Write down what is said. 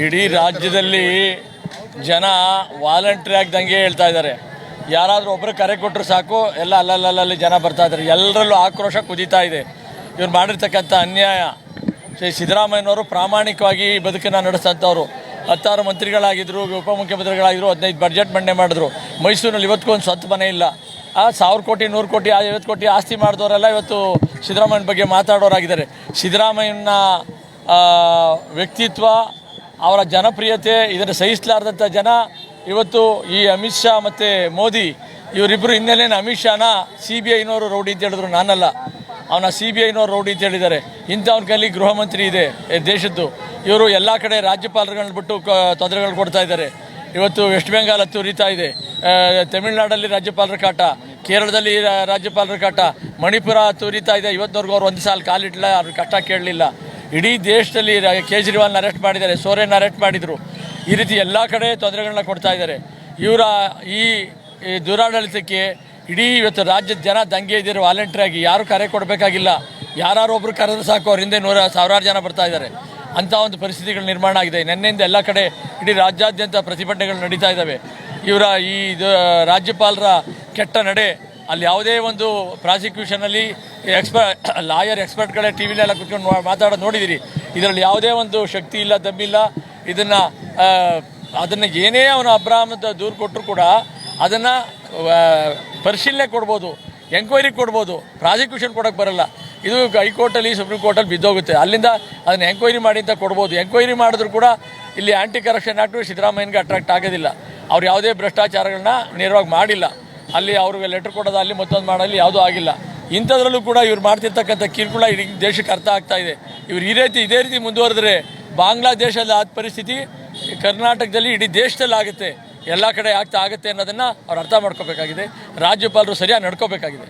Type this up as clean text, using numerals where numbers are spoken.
ಇಡೀ ರಾಜ್ಯದಲ್ಲಿ ಜನ ವಾಲಂಟ್ರಿ ಆಗ್ದಂಗೆ ಹೇಳ್ತಾ ಇದ್ದಾರೆ. ಯಾರಾದರೂ ಒಬ್ಬರು ಕರೆ ಕೊಟ್ಟರು ಸಾಕು ಎಲ್ಲ ಅಲ್ಲಲ್ಲಿ ಜನ ಬರ್ತಾ ಇದ್ದಾರೆ. ಎಲ್ಲರಲ್ಲೂ ಆಕ್ರೋಶ ಕುದೀತಾ ಇದೆ. ಇವ್ರು ಮಾಡಿರ್ತಕ್ಕಂಥ ಅನ್ಯಾಯ. ಸಿದ್ದರಾಮಯ್ಯನವರು ಪ್ರಾಮಾಣಿಕವಾಗಿ ಬದುಕನ್ನು ನಡೆಸಂಥವ್ರು. 16 ಮಂತ್ರಿಗಳಾಗಿದ್ದರು, ಉಪಮುಖ್ಯಮಂತ್ರಿಗಳಾಗಿದ್ದರು, 15 ಬಡ್ಜೆಟ್ ಮಂಡನೆ ಮಾಡಿದ್ರು. ಮೈಸೂರಿನಲ್ಲಿ ಇವತ್ತಿಗೂ ಒಂದು ಸ್ವಂತ ಮನೆ ಇಲ್ಲ. 1000 ಕೋಟಿ 100 ಕೋಟಿ 50 ಕೋಟಿ ಆಸ್ತಿ ಮಾಡಿದವರೆಲ್ಲ ಇವತ್ತು ಸಿದ್ದರಾಮಯ್ಯನ ಬಗ್ಗೆ ಮಾತಾಡೋರಾಗಿದ್ದಾರೆ. ಸಿದ್ದರಾಮಯ್ಯನ ವ್ಯಕ್ತಿತ್ವ, ಅವರ ಜನಪ್ರಿಯತೆ ಇದನ್ನು ಸಹಿಸಲಾರದಂಥ ಜನ ಇವತ್ತು ಈ ಅಮಿತ್ ಶಾ ಮತ್ತು ಮೋದಿ ಇವರಿಬ್ಬರು ಹಿನ್ನೆಲೆನ ಅಮಿತ್ ಶಾನ CBIನವರು ರೌಡಿ ಅಂತ ಹೇಳಿದ್ರು. ನಾನಲ್ಲ, ಅವನ CBIನವರು ರೌಡಿ ಅಂತ ಹೇಳಿದ್ದಾರೆ. ಇಂಥವನ ಕೈಲಿ ಗೃಹ ಮಂತ್ರಿ ಇದೆ ದೇಶದ್ದು. ಇವರು ಎಲ್ಲ ಕಡೆ ರಾಜ್ಯಪಾಲರುಗಳನ್ನ ಬಿಟ್ಟು ತೊಂದರೆಗಳು ಕೊಡ್ತಾ ಇದ್ದಾರೆ. ಇವತ್ತು ವೆಸ್ಟ್ ಬೆಂಗಾಲ್ ಹತ್ತು ಉರಿತಾ ಇದೆ. ತಮಿಳುನಾಡಲ್ಲಿ ರಾಜ್ಯಪಾಲರ ಕಾಟ, ಕೇರಳದಲ್ಲಿ ರಾಜ್ಯಪಾಲರ ಕಾಟ, ಮಣಿಪುರ ಹತ್ತು ಉರಿತಾ ಇದೆ. ಇವತ್ತಿನವರೆಗೂ ಅವ್ರು ಒಂದು ಸಾಲ ಕಾಲಿಟ್ಟಿಲ್ಲ, ಅವ್ರ ಕಷ್ಟ ಕೇಳಲಿಲ್ಲ. ಇಡೀ ದೇಶದಲ್ಲಿ ಕೇಜ್ರಿವಾಲ್ನ ಅರೆಸ್ಟ್ ಮಾಡಿದ್ದಾರೆ, ಸೋರೆನ್ ಅರೆಸ್ಟ್ ಮಾಡಿದರು. ಈ ರೀತಿ ಎಲ್ಲ ಕಡೆ ತೊಂದರೆಗಳನ್ನ ಕೊಡ್ತಾ ಇದ್ದಾರೆ. ಇವರ ಈ ದುರಾಡಳಿತಕ್ಕೆ ಇಡೀ ಇವತ್ತು ರಾಜ್ಯದ ಜನ ದಂಗೆ ಇದ್ದಾರೆ. ವಾಲಂಟ್ರಿಯಾಗಿ ಯಾರು ಕರೆ ಕೊಡಬೇಕಾಗಿಲ್ಲ. ಯಾರು ಒಬ್ಬರು ಕರೆದ್ರೆ ಸಾಕು ಅವ್ರ ಹಿಂದೆ ಸಾವಿರಾರು ಜನ ಬರ್ತಾ ಇದ್ದಾರೆ. ಅಂಥ ಒಂದು ಪರಿಸ್ಥಿತಿಗಳು ನಿರ್ಮಾಣ ಆಗಿದೆ. ನಿನ್ನೆಯಿಂದ ಎಲ್ಲ ಕಡೆ ಇಡೀ ರಾಜ್ಯಾದ್ಯಂತ ಪ್ರತಿಭಟನೆಗಳು ನಡೀತಾ ಇದ್ದಾವೆ. ಇವರ ಈ ರಾಜ್ಯಪಾಲರ ಕೆಟ್ಟ ನಡೆ, ಅಲ್ಲಿ ಯಾವುದೇ ಒಂದು ಪ್ರಾಸಿಕ್ಯೂಷನಲ್ಲಿ ಲಾಯರ್ ಎಕ್ಸ್ಪರ್ಟ್ಗಳೇ ಟಿ ವಿಲೆಲ್ಲ ಕುತ್ಕೊಂಡು ಮಾತಾಡೋದು ನೋಡಿದ್ದೀರಿ. ಇದರಲ್ಲಿ ಯಾವುದೇ ಒಂದು ಶಕ್ತಿ ಇಲ್ಲ, ದಮ್ಮಿಲ್ಲ. ಅದನ್ನು ಏನೇ ಅವನು ಅಬ್ರಾಹ್ಮದ ದೂರು ಕೊಟ್ಟರು ಕೂಡ ಅದನ್ನು ಪರಿಶೀಲನೆ ಕೊಡ್ಬೋದು, ಎಂಕ್ವೈರಿ ಕೊಡ್ಬೋದು, ಪ್ರಾಸಿಕ್ಯೂಷನ್ ಕೊಡೋಕ್ಕೆ ಬರಲ್ಲ. ಇದು ಹೈಕೋರ್ಟಲ್ಲಿ ಸುಪ್ರೀಂ ಕೋರ್ಟಲ್ಲಿ ಬಿದ್ದೋಗುತ್ತೆ. ಅಲ್ಲಿಂದ ಅದನ್ನು ಎಂಕ್ವೈರಿ ಮಾಡಿ ಅಂತ ಕೊಡ್ಬೋದು. ಎಂಕ್ವೈರಿ ಮಾಡಿದ್ರು ಕೂಡ ಇಲ್ಲಿ ಆ್ಯಂಟಿ ಕರಪ್ಷನ್ ಆ್ಯಕ್ಟು ಸಿದ್ದರಾಮಯ್ಯನಿಗೆ ಅಟ್ರಾಕ್ಟ್ ಆಗೋದಿಲ್ಲ. ಅವ್ರು ಯಾವುದೇ ಭ್ರಷ್ಟಾಚಾರಗಳನ್ನ ನೇರವಾಗಿ ಮಾಡಿಲ್ಲ. ಅಲ್ಲಿ ಅವ್ರಿಗೆ ಲೆಟ್ರ್ ಕೊಡೋದು, ಅಲ್ಲಿ ಮತ್ತೊಂದು ಮಾಡೋಲ್ಲಿ ಯಾವುದೂ ಆಗಿಲ್ಲ. ಇಂಥದ್ರಲ್ಲೂ ಕೂಡ ಇವ್ರು ಮಾಡ್ತಿರ್ತಕ್ಕಂಥ ಕಿರುಕುಳ ಇಡೀ ದೇಶಕ್ಕೆ ಅರ್ಥ ಆಗ್ತಾ ಇದೆ. ಇವ್ರು ಇದೇ ರೀತಿ ಮುಂದುವರೆದ್ರೆ ಬಾಂಗ್ಲಾದೇಶದಲ್ಲಿ ಆದ ಪರಿಸ್ಥಿತಿ ಕರ್ನಾಟಕದಲ್ಲಿ ಇಡೀ ದೇಶದಲ್ಲಿ ಆಗುತ್ತೆ, ಎಲ್ಲ ಕಡೆ ಆಗುತ್ತೆ ಅನ್ನೋದನ್ನು ಅವ್ರು ಅರ್ಥ ಮಾಡ್ಕೋಬೇಕಾಗಿದೆ. ರಾಜ್ಯಪಾಲರು ಸರಿಯಾಗಿ ನಡ್ಕೋಬೇಕಾಗಿದೆ.